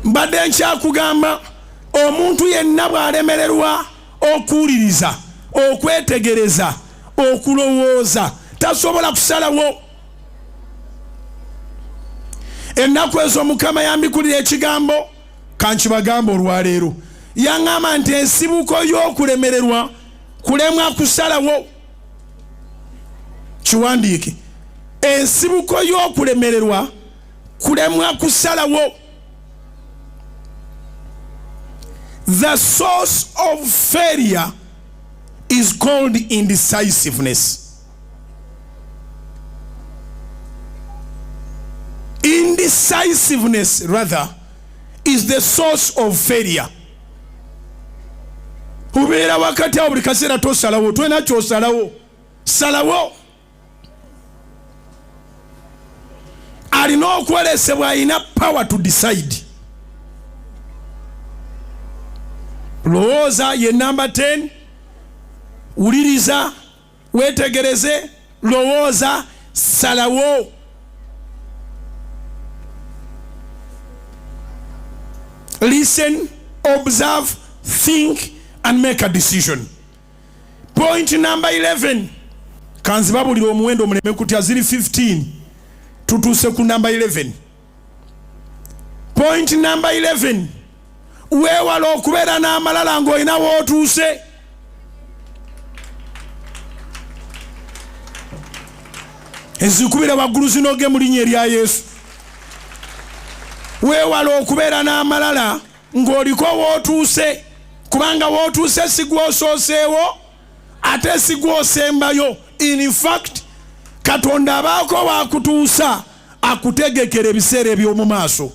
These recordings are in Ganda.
mbadde nkyakugamba omuntu yenna bw'alemererwa okuwuliriza okwetegereza okulowooza tasobola kusalawo. Ennaku ezo Mukama yambikulira ekigambo kankibagamba olwaleero yaŋŋamba nti ensibuko y'okulemererwa kulemwa kusalawo. Kiwandiike, ensibuko y'okulemererwa kulemwa kusalawo. The source of failure is called indecisiveness. Indecisiveness, rather, is the source of failure. Ubeera wakati awo buli kaseera tosalawo, twena kyosalawo, salawo. Alina okwolesebwa alina power to decide. Lowooza ye number 10, wuliriza, wetegereze, lowooza, salawo. Listen, observe, think, and make a decision. Point number 11. Kanzibabulira omuwendo omuleme kutya ziri 15. Tutuuse ku number 11. Point number 11. Weewala okubeera n'amalala ng'olina w'otuuse. Ezikubira waggulu zinoge mu linnya erya Yesu. Weewala okubeera n'amalala ng'oliko w'otuuse, kubanga w'otuuse si gw'osooseewo ate si gw'osembayo. In fact, Katonda abaako waakutuusa akutegekera ebiseera eby'omu maaso.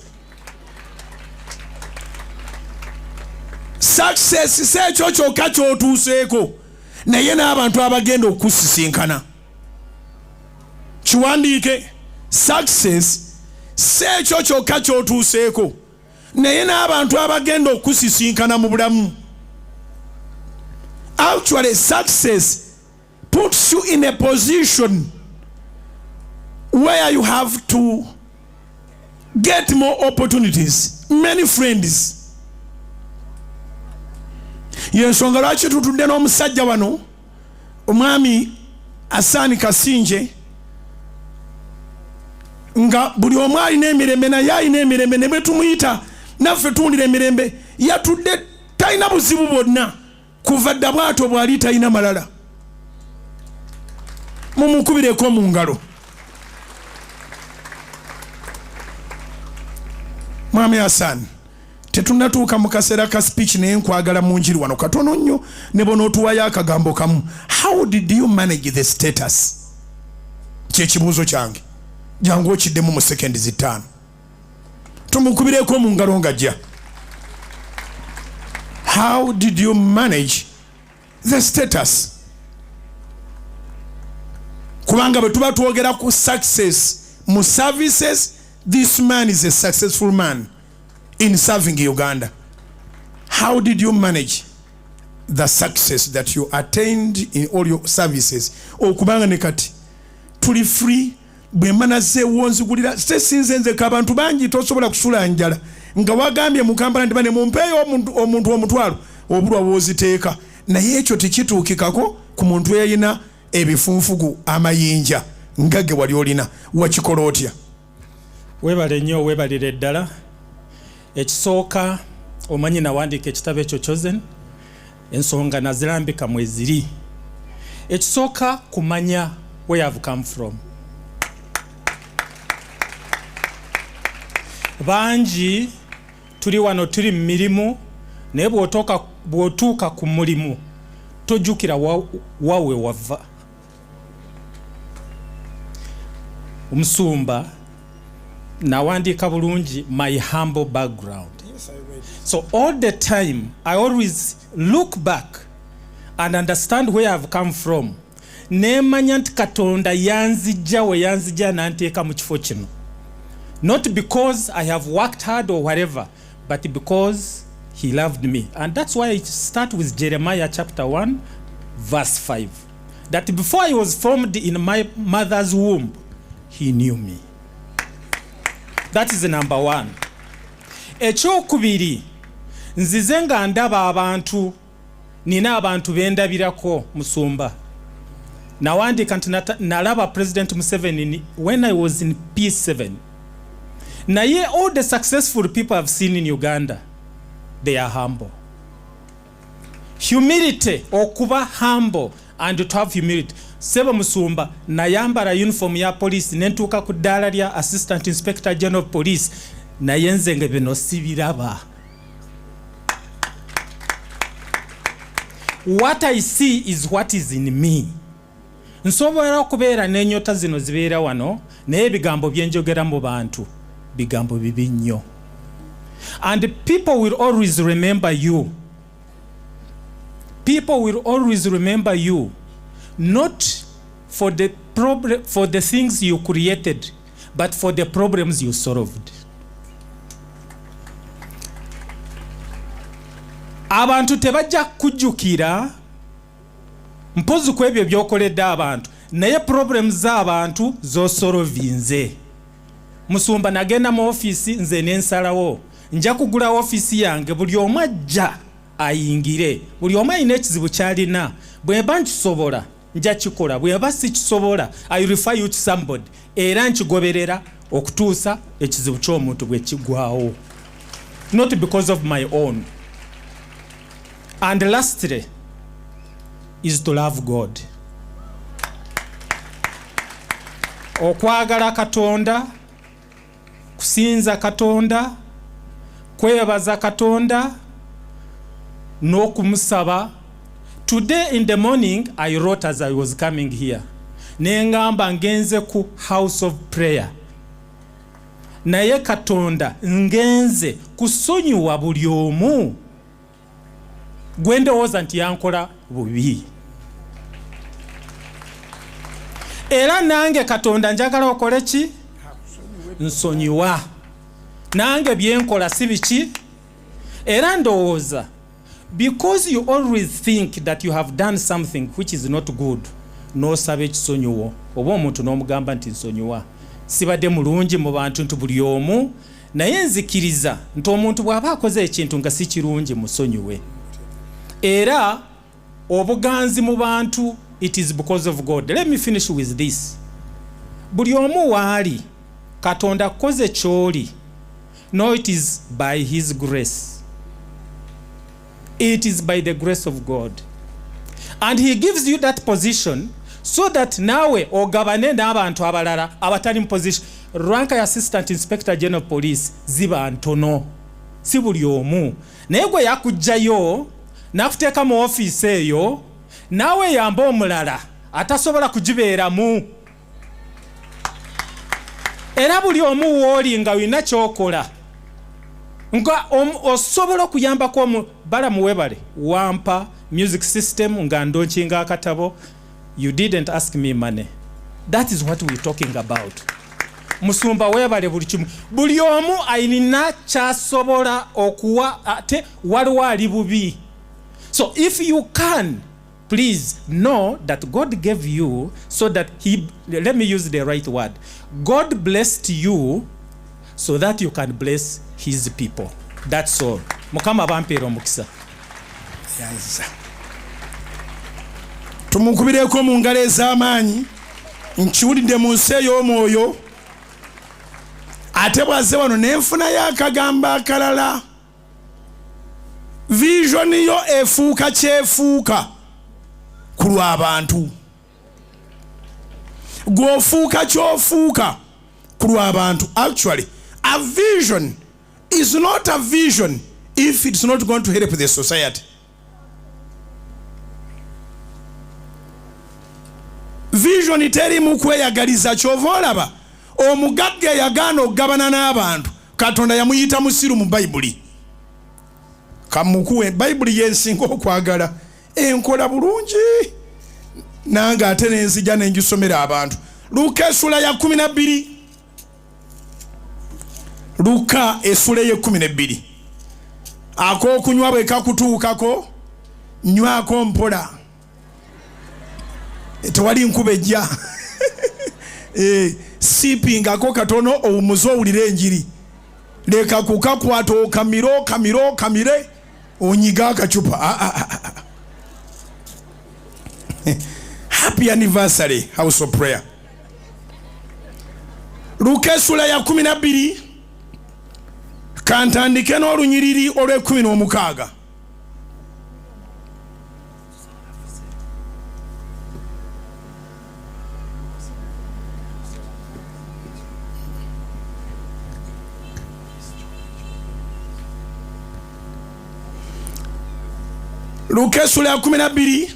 Success si ekyo kyokka ky'otuuseeko, naye n'abantu abagenda okusisinkana. Kiwandiike, success si ekyo kyokka ky'otuuseeko, naye n'abantu abagenda okusisinkana mu bulamu. Actually, success puts you in a position where you have to get more opportunities, many friends. Yensonga lwaki tutudde n'omusajja wano omwami Asan Kasingye nga buli omu alina emirembe naye alina emirembe ne bwe tumuyita naffe tuwulira emirembe yatudde talina buzibu bwonna kuva dda bw'atyo bw'ali talina malala. Mumukubireko mu ngalo. Mwami Asan, tetunnatuuka mu kaseera ka speech naye nkwagala mu njiri wano katono nnyo ne bonootuwayo akagambo kamu. How did you manage the status? Kyekibuuzo kyange. Jangu okiddemu mu sekendi zitaano. Tumukubireko mu ngalo ng'ajja. How did you manage the status? Kubanga bwe tuba twogera ku success mu services, this man is a successful man in serving Uganda. How did you manage the success that you attained in all your services? Okubanga ne kati tuli free bwe manaze wonzigulira sesinze nzeka abantu bangi tosobola kusula njala nga wagambye mu Kampala ndi bane mumpeeyo omuntu omutwalo obulwa woziteeka naye ekyo tekituukikako ku muntu eyayina ebifunfugu amayinja ngage wali olina wakikola otya? Webale nnyo, webalire ddala. Ekisooka omanyi nawandiika ekitabo ekyo Chosen, ensonga nazirambika mweziri. Ekisooka kumanya where I've come from. Banji tuli wano tuli mu mirimu naye bw'otuuka ku mulimu tojjukira wawe wava. Omusumba nawandiika bulungi my humble background. Yes, I read. So all the time I always look back and understand where I've come from. Nemanya nti Katonda yanzijja we yanzijja nanteeka mu kifo kino. Not because I have worked hard or whatever, but because he loved me. And that's why I start with Jeremiah chapter 1 verse 5. That before I was formed in my mother's womb, he knew me. That is the number one. Ekyokubiri, nzize nga ndaba abantu, nina abantu bendabirako Musumba. Nawandika nti nalaba President Museveni when I was in P7. Naye all the successful people I've seen in Uganda, they are humble. Humility, okuba humble and to have humility. Seba Musumba, nayambara uniform ya police, nentuuka ku ddaala lya Assistant Inspector General of Police, naye nze nga bino sibiraba. What I see is what is in me. Nsobola okubeera n'ennyota zino zibeera wano, naye ebigambo bye njogera mu bantu, bigambo bibi nnyo. And people will always remember you. People will always remember you, not for the problem, for the things you created, but for the problems you solved. Abantu tebajja kujjukira mpozi ku ebyo byokoledde abantu, naye problems z'abantu z'osolovinze. Musumba nagenda mu office nze n'ensalawo, nja kugula office yange buli omu ajja ayingire, buli omu alina ekizibu kyalina, bweba nkisobola nja kikola, bweba sikisobola I refer you to somebody, era nkigoberera okutuusa ekizibu ky'omuntu bwe kigwawo, not because of my own. And lastly is to love God. Okwagala Katonda, kusinza Katonda, kwebaza Katonda, n'okumusaba. Today in the morning I wrote as I was coming here. Nengamba ngenze ku house of prayer. Naye Katonda ngenze kusonyiwa buli omu gwendowooza nti yankola bubi. Era nange Katonda njagala okole ki? Nsonyiwa. Nange byenkola si biki? Era ndowooza, because you always think that you have done something which is not good, n'osaba ekisonyiwo, oba omuntu n'omugamba nti nsonyiwa. Sibadde mulungi mu bantu nti buli omu, naye nzikiriza nti omuntu bw'aba akoze ekintu nga si kirungi musonyiwe. Era obuganzi mu bantu, it is because of God. Let me finish with this. Buli omu waali Katonda akoze kyoli, no, it is by his grace. It is by the grace of God. And he gives you that position so that nawe ogabane n'abantu abalala abatali mu position. Rank ya Assistant Inspector General of Police ziba ntono, si buli omu. Naye gwe yakujjayo nakuteeka mu office eyo, nawe yamba omulala atasobola kugibeeramu. Era buli omu wooli nga wina kyokola, nga osobola okuyambako balamu webale wampa music system nga ndonkinga akatabo. You didn't ask me money. That is what we're talking about. Musumba webale buli kimu, buli omu alina kyasobola okuwa ate waliwo ali bubi. So if you can, please know that God gave you so that let me use the right word. God blessed you so that you can bless his people. That's all. Mukama bampeera omukisa. Yes. Tumukubireko mu ngalo ez'amaanyi, nkiwulidde mu nsi ey'omwoyo, ate bw'azze wano n'enfuna y'akagambo akalala. Vision yo efuuka kyefuuka ku lw'abantu. Gw'ofuuka ky'ofuuka ku lw'abantu. Actually, a vision is not a vision if it's not going to help the society. Vision teri mu kweyagaliza, kyova olaba omugagga yagaana okugabana n'abantu, Katonda yamuyita musiru mu Bayibuli. Kamukuwe Bayibuli yensinga okwagala, enkola bulungi nange ate nenzija nengisomera abantu. Luka essula ya 12. Luka essula ya 12. Ak'okunywa bwe kakutuukako, nywako mpola. Tewali nkuba ejja. Siipingako katono owumuze owulire enjiri. leka kukakwata kamire onyiga akacupa. Happy anniversary, House of Prayer. Luka sura ya 12 kantandike n'olunyiriri olw'16. Luka sura ya 12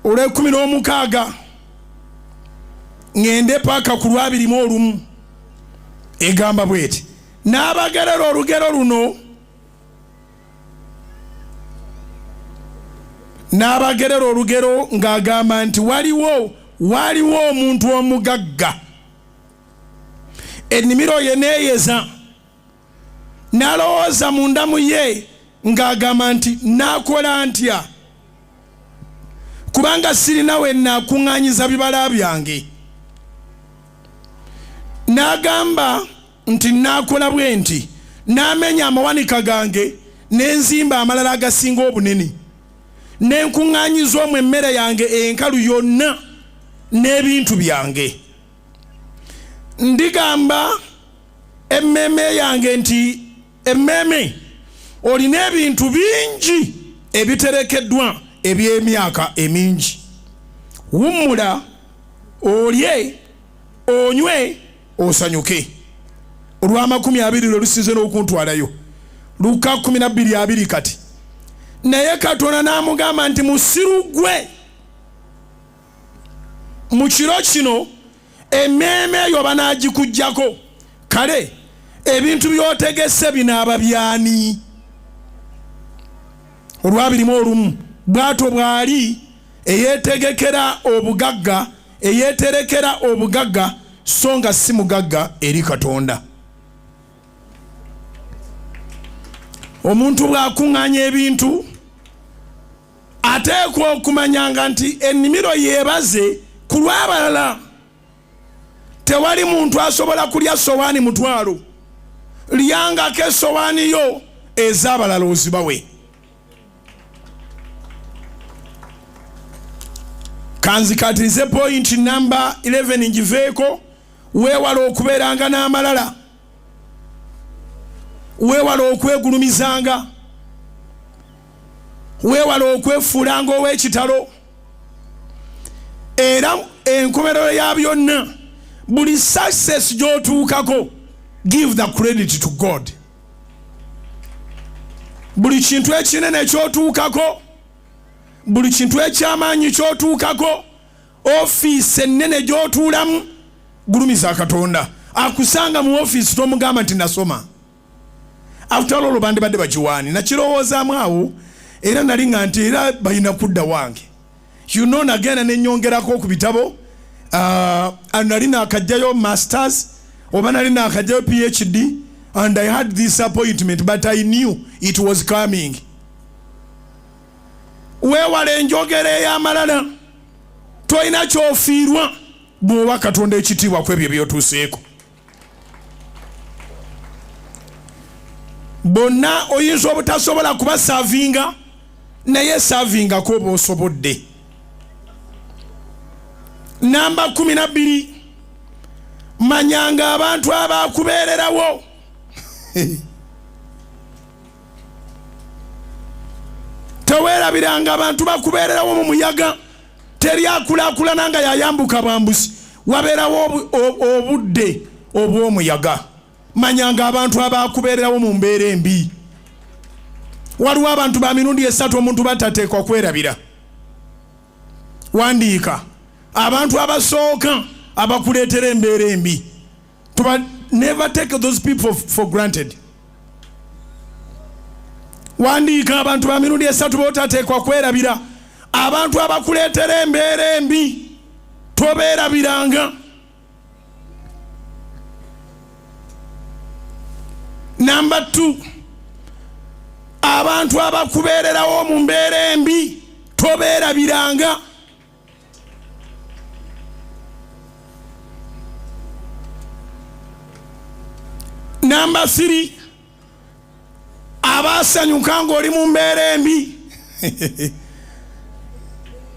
olw'16 ngende paka ku 21 egamba bweti n'abagerera olugero luno n'abagerera olugero ng'agamba nti waliwo omuntu omugagga ennimiro ye neeyeza n'alowooza mu ndamu ye ng'agamba nti naakola ntya kubanga sirina we naakuŋŋaanyiza bibala byange. N'agamba nti naakola bwe nti n'amenya amawanika gange n'enzimba amalala agasinga obunene n'enkuŋŋaanyiza omwo emmere yange enkalu yonna n'ebintu byange. Ndigamba emmeeme yange nti emmeeme olina ebintu bingi ebiterekeddwa eby'emyaka emingi. Wummula olye onywe osanyuke. Olw'20 lwe lusinze n'okuntwalayo. Luka 12:2 kati. Naye Katonda n'amugamba nti musiru gwe mu kiro kino emmeeme eyo banaagikuggyako. Kale ebintu by'otegese binaaba byani? Olw'21 bw'atyo bw'ali eyeeterekera obugagga so nga si mugagga eri Katonda. Omuntu bw'akuŋŋaanya ebintu ateekwa okumanyanga nti ennimiro yeebaze ku lw'abalala. Tewali muntu asobola kulya sowaani mutwalo. Lyangako esowaani yo ez'abalala ozibawe. Kanzikatirize point number 11 ngiveeko. Weewala okubeeranga n'amalala. Weewala okwegulumizanga. Weewala okwefuulanga ow'ekitalo. Era enkomerero ya byonna buli success gy'otuukako give the credit to God. Buli kintu ekinene ky'otuukako, buli kintu eky'amaanyi ky'otuukako, ofiisi ennene gy'otuulamu, gulumiza Katonda. Akusanga mu ofiisi tomugamba nti nasoma. After all bandibadde bakiwaani nakirowoozaamu awo era nali nga nti era balina kudda wange. You know nagenda nenyongerako ku bitabo. Nali naakajjayo masters oba nali naakajjayo PhD and I had this appointment but I knew it was coming. Weewala enjogera ey'amalala. Toyina kyofiirwa bw'owa Katonda ekitiibwa ku ebyo by'otuuseeko. Bonna oyinza obutasobola kuba saavinga naye saavingako bw'osobodde. Namba 12 manyanga abantu abaakubeererawo. Teweerabiranga abantu bakubeererawo mu muyaga. Teri akulaakulana nga yayambuka bambusi. Wabeerawo obudde obw'omuyaga. Manyanga abantu abaakubeererawo mu mbeera embi. Waliwo abantu ba mirundi 3 omuntu batateekwa kwerabira. Wandiika abantu abasooka abakuleetera embeera embi. Never take those people for granted. Wandiika abantu ba mirundi 3 botateekwa kwerabira. Abantu abakuleetera embeera embi tobeerabiranga. Number 2, abantu abakubeererawo mu mbeera embi tobeerabiranga. Number 3, abasanyuka ng'oli mu mbeera embi.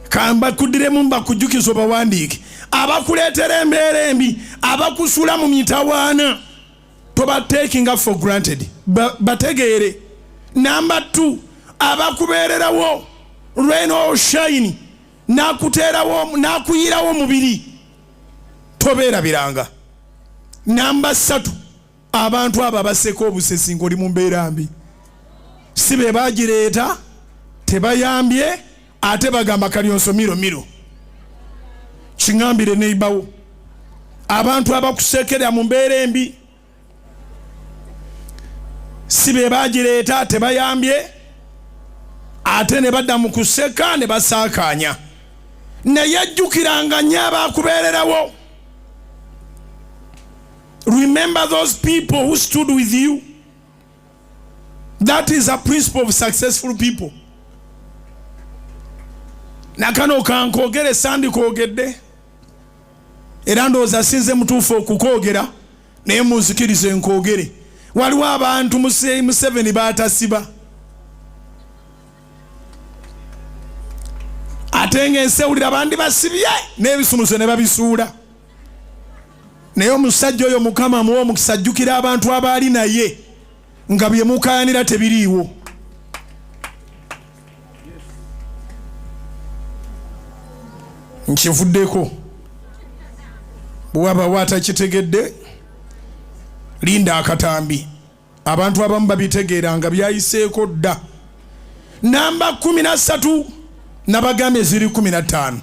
Kamba kudiremu mbakujjukiza obawandiike. Abakuleetera embeera embi, abakusula mu mitawaana, toba taking up for granted. Bategeere. Number 2, abakubeererawo rain or shine, nakuteerawo nakuyirawo mubiri, tobeerabiranga. Number 3, abantu abo abaseka obusesi ng'oli mu mbeera mbi, si be bagireeta, tebayambye, ate bagamba kalyonso miro. Kingambire neighbawo, abantu abakusekerera mu mbeera embi, si be bagireeta, tebayambye, ate ne badda mu kuseka ne basaakaanya. Naye ajjukiranga nnyo abakubeererawo. Remember those people who stood with you. That is a principle of successful people. Nakano kankogere sandi kogedde. Era ndowooza asinze mutuufu okukoogera naye munzikirize nkogere. Waliwo abantu Museveni baatasiba. Ate ng'ensewulira bandi basibye n'ebisumuluzo ne babisuula. Naye omusajja oyo Mukama muwa omukisa, ajjukira abantu abaali naye nga bye mukayanira tebiriiwo. Nkivuddeko. Bwaba watakitegedde, linda akatambi. Abantu abamu babitegeera nga byayiseeko dda. Namba 13, nabagambye ziri 15.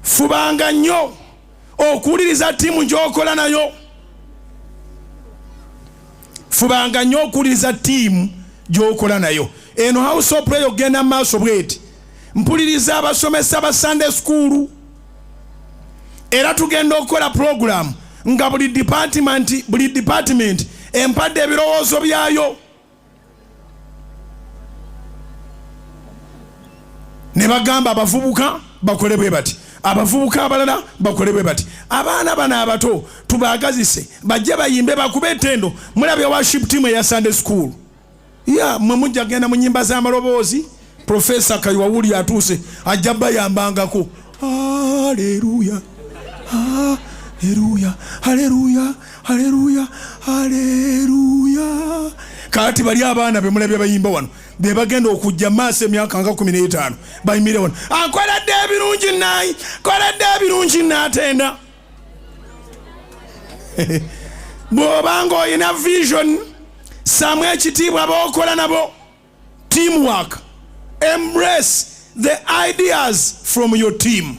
Fubanga nnyo okuwuliriza ttiimu gy'okola nayo. Fubanga nnyo okuwuliriza ttiimu gy'okola nayo. Eno house of prayer ogenda maaso bweti. Mpuliriza abasomesa ba Sunday school. Era tugenda okukola program nga buli department empadde ebirowoozo byayo. Ne bagamba abavubuka bakole bwe bati, abavubuka abalala bakole bwe bati. Abaana bano abato tubaagazise bajje bayimbe bakube ettendo. Mulabye worship team eya Sunday school. Mwe mujja genda mu nnyimba z'amaloboozi. Professor Kayiwawuli atuuse ajja bayambangako. Haleluya, haleluya, haleluya, haleluya, haleluya. Kati bali abaana be mulabye bayimba wano be bagenda okujja maaso emyaka nga 15 bayimire wano. Ankoledde ebirungi nayi, koledde ebirungi n'atenda. Bw'obanga oyina vision, samu ekitiibwa b'okola nabo. Teamwork. Embrace the ideas from your team.